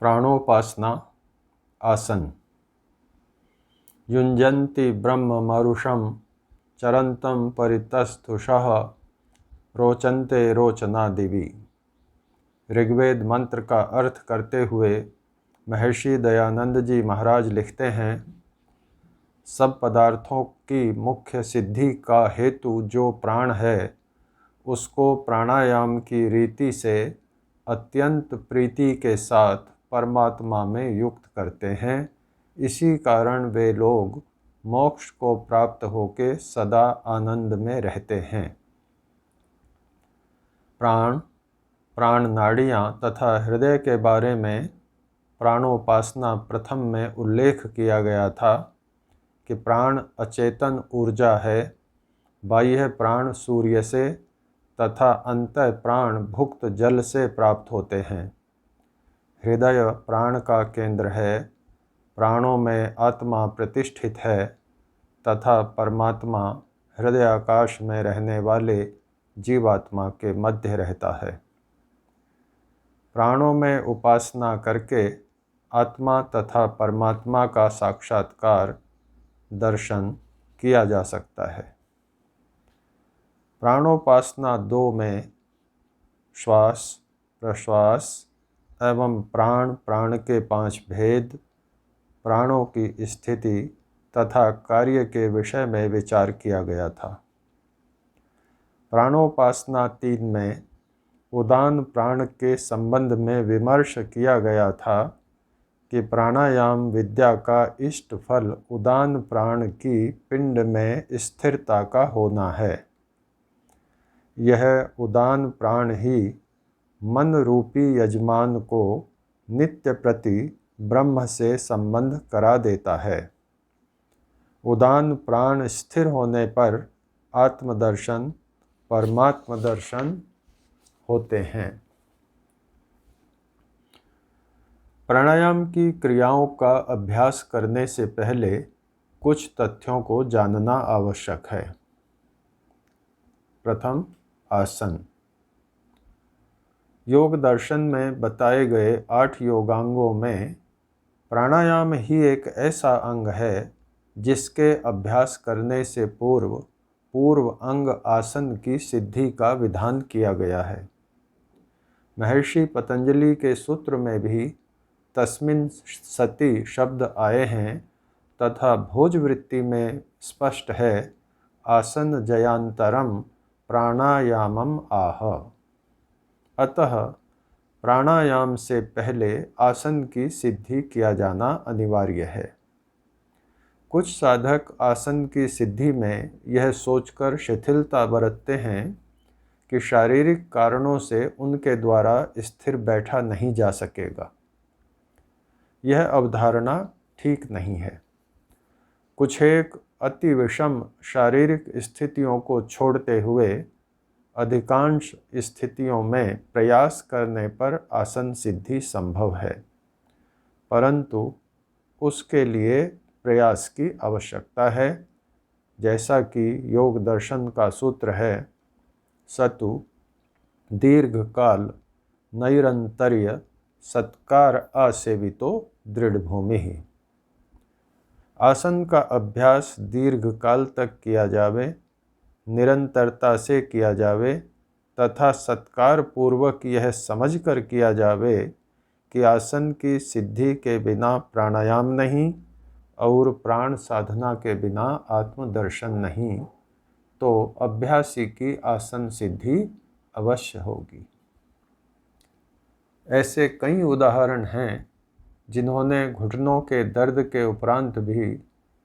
प्राणोपासना आसन। युञ्जन्ति ब्रह्म मरुषं चरन्तं परितस्थुषः रोचन्ते रोचना दिवि। ऋग्वेद मंत्र का अर्थ करते हुए महर्षि दयानंद जी महाराज लिखते हैं, सब पदार्थों की मुख्य सिद्धि का हेतु जो प्राण है, उसको प्राणायाम की रीति से अत्यंत प्रीति के साथ परमात्मा में युक्त करते हैं। इसी कारण वे लोग मोक्ष को प्राप्त होकर सदा आनंद में रहते हैं। प्राण, प्राण नाड़ियाँ तथा हृदय के बारे में प्राणोपासना प्रथम में उल्लेख किया गया था कि प्राण अचेतन ऊर्जा है। बाह्य प्राण सूर्य से तथा अंतः प्राण भुक्त जल से प्राप्त होते हैं। हृदय प्राण का केंद्र है। प्राणों में आत्मा प्रतिष्ठित है तथा परमात्मा हृदय आकाश में रहने वाले जीवात्मा के मध्य रहता है। प्राणों में उपासना करके आत्मा तथा परमात्मा का साक्षात्कार दर्शन किया जा सकता है। प्राणोपासना 2 में श्वास, प्रश्वास एवं प्राण, प्राण के 5 भेद, प्राणों की स्थिति तथा कार्य के विषय में विचार किया गया था। प्राणोपासना 3 में उदान प्राण के संबंध में विमर्श किया गया था कि प्राणायाम विद्या का इष्ट फल उदान प्राण की पिंड में स्थिरता का होना है। यह उदान प्राण ही मन रूपी यजमान को नित्य प्रति ब्रह्म से संबंध करा देता है। उदान प्राण स्थिर होने पर आत्मदर्शन, परमात्म दर्शन होते हैं। प्राणायाम की क्रियाओं का अभ्यास करने से पहले कुछ तथ्यों को जानना आवश्यक है। प्रथम, आसन। योग दर्शन में बताए गए 8 योगांगों में प्राणायाम ही एक ऐसा अंग है जिसके अभ्यास करने से पूर्व अंग आसन की सिद्धि का विधान किया गया है। महर्षि पतंजलि के सूत्र में भी तस्मिन् सति शब्द आए हैं तथा भोजवृत्ति में स्पष्ट है, आसन जयांतरम प्राणायामम आह। अतः प्राणायाम से पहले आसन की सिद्धि किया जाना अनिवार्य है। कुछ साधक आसन की सिद्धि में यह सोचकर शिथिलता बरतते हैं कि शारीरिक कारणों से उनके द्वारा स्थिर बैठा नहीं जा सकेगा। यह अवधारणा ठीक नहीं है। कुछ एक अति विषम शारीरिक स्थितियों को छोड़ते हुए अधिकांश स्थितियों में प्रयास करने पर आसन सिद्धि संभव है, परंतु उसके लिए प्रयास की आवश्यकता है। जैसा कि योग दर्शन का सूत्र है, सतु दीर्घकाल नैरंतर्य सत्कार आसेवितो दृढ़ भूमि। आसन का अभ्यास दीर्घकाल तक किया जावे, निरंतरता से किया जावे तथा सत्कार पूर्वक यह समझकर किया जावे कि आसन की सिद्धि के बिना प्राणायाम नहीं और प्राण साधना के बिना आत्मदर्शन नहीं, तो अभ्यासी की आसन सिद्धि अवश्य होगी। ऐसे कई उदाहरण हैं जिन्होंने घुटनों के दर्द के उपरांत भी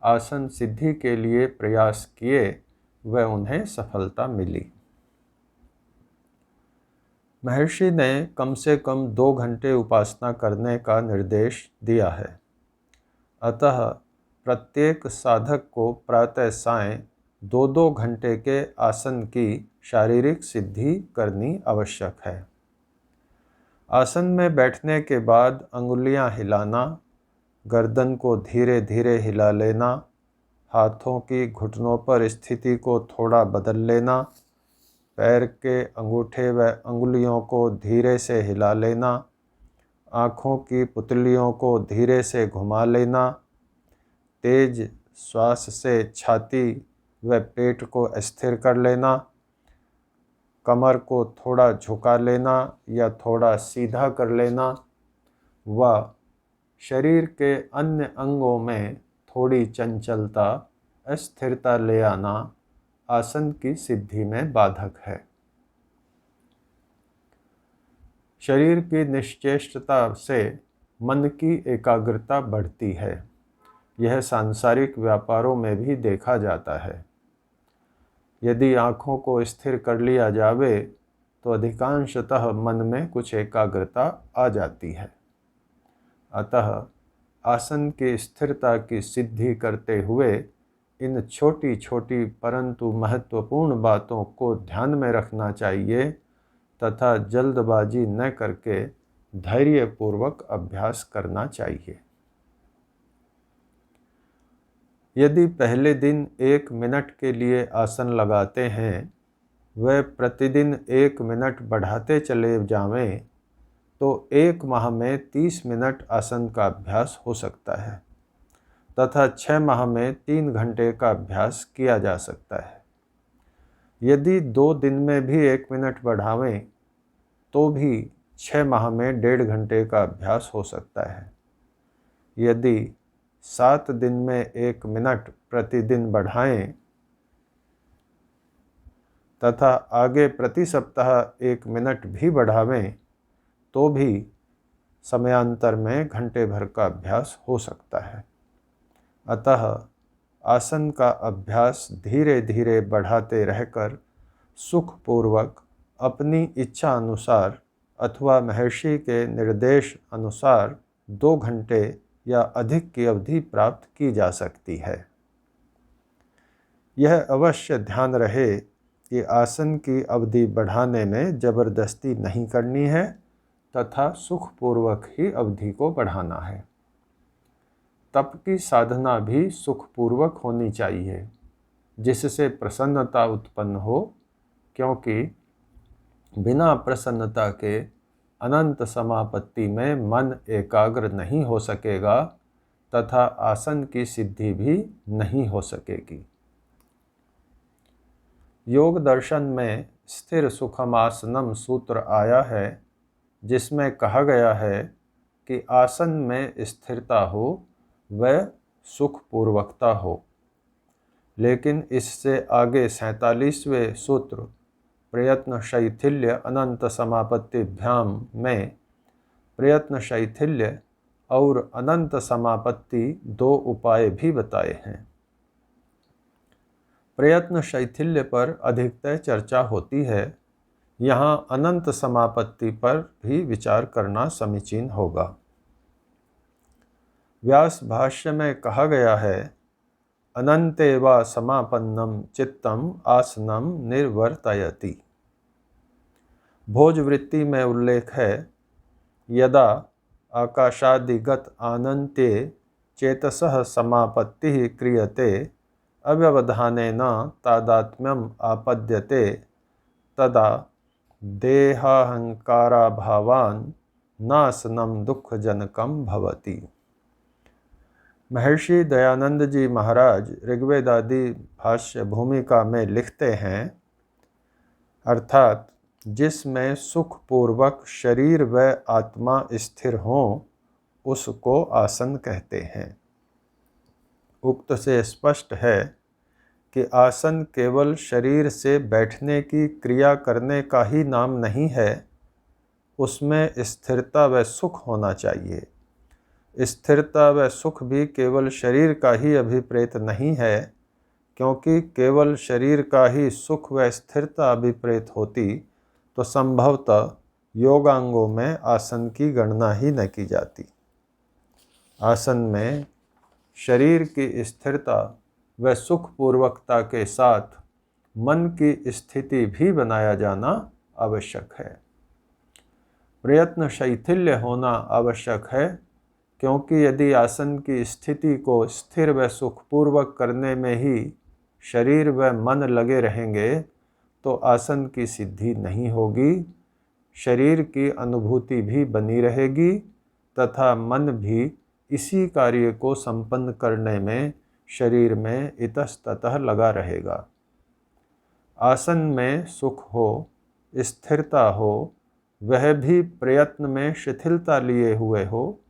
आसन सिद्धि के लिए प्रयास किए व उन्हें सफलता मिली। महर्षि ने कम से कम 2 घंटे उपासना करने का निर्देश दिया है। अतः प्रत्येक साधक को प्रातः सायं 2-2 घंटे के आसन की शारीरिक सिद्धि करनी आवश्यक है। आसन में बैठने के बाद अंगुलियां हिलाना, गर्दन को धीरे धीरे हिला लेना, हाथों की घुटनों पर स्थिति को थोड़ा बदल लेना, पैर के अंगूठे व अंगुलियों को धीरे से हिला लेना, आँखों की पुतलियों को धीरे से घुमा लेना, तेज श्वास से छाती व पेट को स्थिर कर लेना, कमर को थोड़ा झुका लेना या थोड़ा सीधा कर लेना व शरीर के अन्य अंगों में थोड़ी चंचलता, अस्थिरता ले आना आसन की सिद्धि में बाधक है। शरीर की निश्चेष्टता से मन की एकाग्रता बढ़ती है। यह सांसारिक व्यापारों में भी देखा जाता है। यदि आँखों को स्थिर कर लिया जावे तो अधिकांशतः मन में कुछ एकाग्रता आ जाती है। अतः आसन की स्थिरता की सिद्धि करते हुए इन छोटी छोटी परंतु महत्वपूर्ण बातों को ध्यान में रखना चाहिए तथा जल्दबाजी न करके धैर्यपूर्वक अभ्यास करना चाहिए। यदि पहले दिन 1 मिनट के लिए आसन लगाते हैं, वह प्रतिदिन 1 मिनट बढ़ाते चले जावें तो 1 माह में 30 मिनट आसन का अभ्यास हो सकता है तथा 6 माह में 3 घंटे का अभ्यास किया जा सकता है। यदि 2 दिन में भी 1 मिनट बढ़ावें तो भी 6 माह में 1.5 घंटे का अभ्यास हो सकता है। यदि 7 दिन में 1 मिनट प्रतिदिन बढ़ाएं तथा आगे प्रति सप्ताह 1 मिनट भी बढ़ावें तो भी समयांतर में घंटे भर का अभ्यास हो सकता है। अतः आसन का अभ्यास धीरे धीरे बढ़ाते रहकर सुखपूर्वक अपनी इच्छा अनुसार अथवा महर्षि के निर्देश अनुसार 2 घंटे या अधिक की अवधि प्राप्त की जा सकती है। यह अवश्य ध्यान रहे कि आसन की अवधि बढ़ाने में जबरदस्ती नहीं करनी है तथा सुखपूर्वक ही अवधि को बढ़ाना है। तप की साधना भी सुखपूर्वक होनी चाहिए, जिससे प्रसन्नता उत्पन्न हो, क्योंकि बिना प्रसन्नता के अनंत समापत्ति में मन एकाग्र नहीं हो सकेगा तथा आसन की सिद्धि भी नहीं हो सकेगी। योग दर्शन में स्थिर सुखमासनम सूत्र आया है, जिसमें कहा गया है कि आसन में स्थिरता हो व सुखपूर्वकता हो। लेकिन इससे आगे 47वें सूत्र प्रयत्न शैथिल्य अनंत समापत्तिभ्याम में प्रयत्न शैथिल्य और अनंत समापत्ति 2 उपाय भी बताए हैं। प्रयत्न शैथिल्य पर अधिकतर चर्चा होती है। यहाँ अनंत समापत्ति पर भी विचार करना समीचीन होगा। व्यास भाष्य में कहा गया है, अनंते वा समापन्नम चित्तम आसनम निर्वर्तयति। भोजवृत्ति में उल्लेख है, यदा आकाशादिगत अनन्ते चेतसः समापत्तिः क्रियते अव्यवधानेन तादात्म्यम आपद्यते तदा देहाहंकाराभावान् नासनम दुःखजनकम भवति। महर्षि दयानंद जी महाराज ऋग्वेदादि भाष्य भूमिका में लिखते हैं, अर्थात जिसमें सुखपूर्वक शरीर व आत्मा स्थिर हों उसको आसन कहते हैं। उक्त से स्पष्ट है कि आसन केवल शरीर से बैठने की क्रिया करने का ही नाम नहीं है, उसमें स्थिरता व सुख होना चाहिए। स्थिरता व सुख भी केवल शरीर का ही अभिप्रेत नहीं है, क्योंकि केवल शरीर का ही सुख व स्थिरता अभिप्रेत होती तो संभवतः योगांगों में आसन की गणना ही न की जाती। आसन में शरीर की स्थिरता व सुखपूर्वकता के साथ मन की स्थिति भी बनाया जाना आवश्यक है। प्रयत्न शैथिल्य होना आवश्यक है, क्योंकि यदि आसन की स्थिति को स्थिर व सुखपूर्वक करने में ही शरीर व मन लगे रहेंगे तो आसन की सिद्धि नहीं होगी। शरीर की अनुभूति भी बनी रहेगी तथा मन भी इसी कार्य को संपन्न करने में शरीर में इतस्ततः लगा रहेगा। आसन में सुख हो, स्थिरता हो, वह भी प्रयत्न में शिथिलता लिए हुए हो,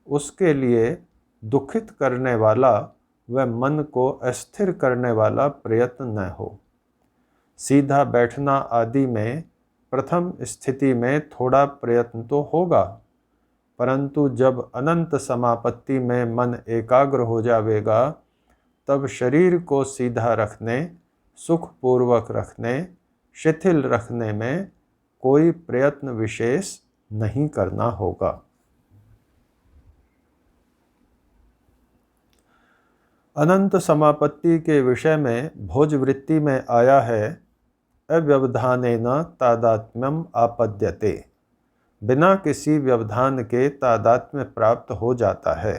उसके लिए दुखित करने वाला व मन को अस्थिर करने वाला प्रयत्न न हो। सीधा बैठना आदि में प्रथम स्थिति में थोड़ा प्रयत्न तो होगा, परंतु जब अनंत समापत्ति में मन एकाग्र हो जाएगा, तब शरीर को सीधा रखने, सुखपूर्वक रखने, शिथिल रखने में कोई प्रयत्न विशेष नहीं करना होगा। अनंत समापत्ति के विषय में भोजवृत्ति में आया है, अव्यवधानेन तादात्म्यम आपद्यते, बिना किसी व्यवधान के तादात्म्य प्राप्त हो जाता है।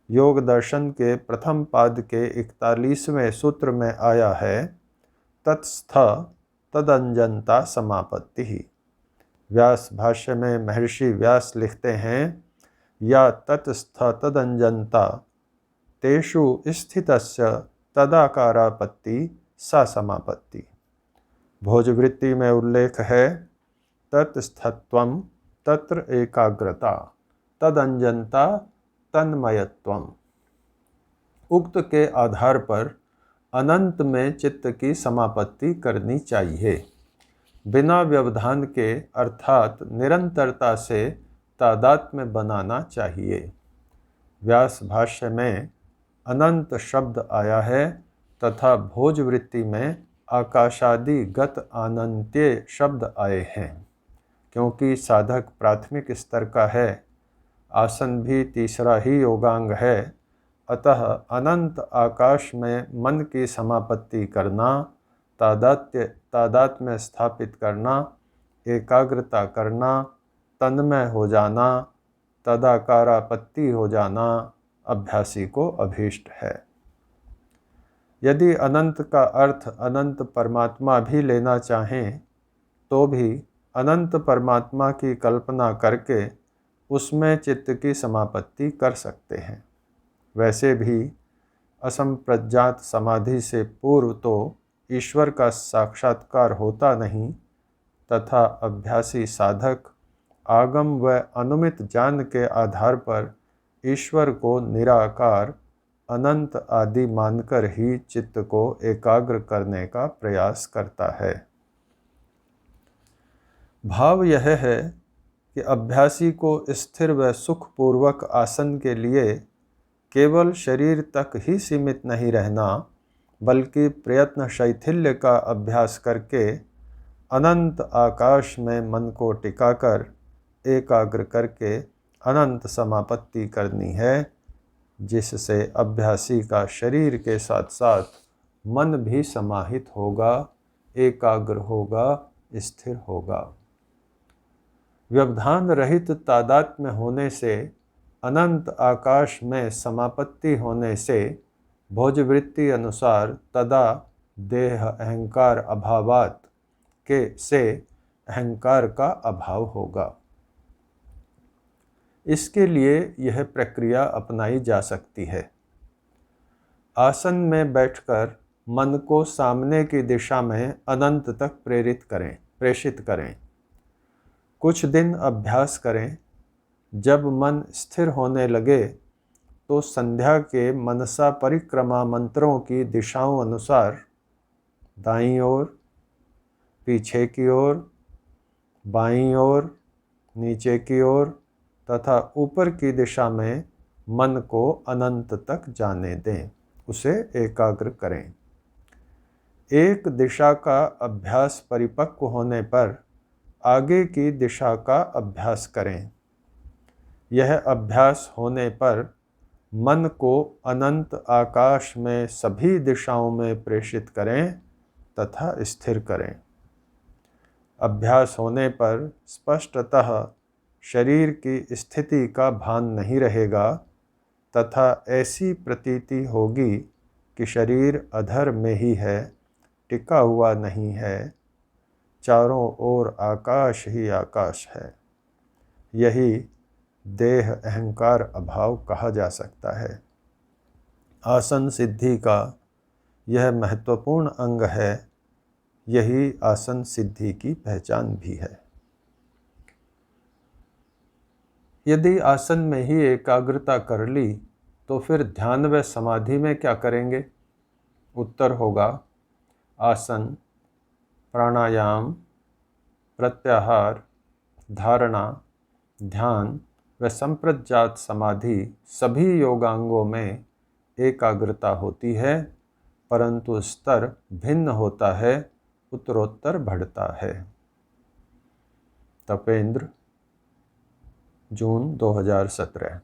योग दर्शन के प्रथम पाद के 41वें सूत्र में आया है, तत्स्थ तदंजनता समापत्ति। व्यास भाष्य में महर्षि व्यास लिखते हैं, या तत्स्थ तदंजनता तेषु स्थितस्य तदाकारापत्ति सा समापत्ति। भोजवृत्ति में उल्लेख है, तत्स्थत्वम तत्र एकाग्रता, तदंजनता तन्मयत्वम। उक्त के आधार पर अनंत में चित्त की समापत्ति करनी चाहिए। बिना व्यवधान के अर्थात निरंतरता से तादात्म्य बनाना चाहिए। व्यास भाष्य में अनंत शब्द आया है तथा भोजवृत्ति में आकाशादि गत अनंत्य शब्द आए हैं। क्योंकि साधक प्राथमिक स्तर का है, आसन भी तीसरा ही योगांग है, अतः अनंत आकाश में मन की समापत्ति करना, तादात्म्य स्थापित करना, एकाग्रता करना, तन्मय हो जाना, तदाकारापत्ति हो जाना अभ्यासी को अभीष्ट है। यदि अनंत का अर्थ अनंत परमात्मा भी लेना चाहें तो भी अनंत परमात्मा की कल्पना करके उसमें चित्त की समापत्ति कर सकते हैं। वैसे भी असंप्रज्ञात समाधि से पूर्व तो ईश्वर का साक्षात्कार होता नहीं, तथा अभ्यासी साधक आगम व अनुमित ज्ञान के आधार पर ईश्वर को निराकार अनंत आदि मानकर ही चित्त को एकाग्र करने का प्रयास करता है। भाव यह है कि अभ्यासी को स्थिर व सुखपूर्वक आसन के लिए केवल शरीर तक ही सीमित नहीं रहना, बल्कि प्रयत्न शैथिल्य का अभ्यास करके अनंत आकाश में मन को टिकाकर एकाग्र करके अनंत समापत्ति करनी है, जिससे अभ्यासी का शरीर के साथ साथ मन भी समाहित होगा, एकाग्र होगा, स्थिर होगा। व्यवधान रहित तादात्म्य होने से, अनंत आकाश में समापत्ति होने से भोजवृत्ति अनुसार तदा देह अहंकार अभावात के से अहंकार का अभाव होगा। इसके लिए यह प्रक्रिया अपनाई जा सकती है। आसन में बैठकर मन को सामने की दिशा में अनंत तक प्रेषित करें। कुछ दिन अभ्यास करें। जब मन स्थिर होने लगे तो संध्या के मनसा परिक्रमा मंत्रों की दिशाओं अनुसार दाईं ओर, पीछे की ओर, बाईं ओर, नीचे की ओर तथा ऊपर की दिशा में मन को अनंत तक जाने दें, उसे एकाग्र करें। एक दिशा का अभ्यास परिपक्व होने पर आगे की दिशा का अभ्यास करें। यह अभ्यास होने पर मन को अनंत आकाश में सभी दिशाओं में प्रेषित करें तथा स्थिर करें। अभ्यास होने पर स्पष्टतः शरीर की स्थिति का भान नहीं रहेगा तथा ऐसी प्रतीति होगी कि शरीर अधर में ही है, टिका हुआ नहीं है, चारों ओर आकाश ही आकाश है। यही देह अहंकार अभाव कहा जा सकता है। आसन सिद्धि का यह महत्वपूर्ण अंग है, यही आसन सिद्धि की पहचान भी है। यदि आसन में ही एकाग्रता कर ली तो फिर ध्यान व समाधि में क्या करेंगे? उत्तर होगा आसन, प्राणायाम, प्रत्याहार, धारणा, ध्यान व संप्रज्ञात समाधि सभी योगांगों में एकाग्रता होती है, परंतु स्तर भिन्न होता है, उत्तरोत्तर बढ़ता है। तपेंद्र, जून 2017।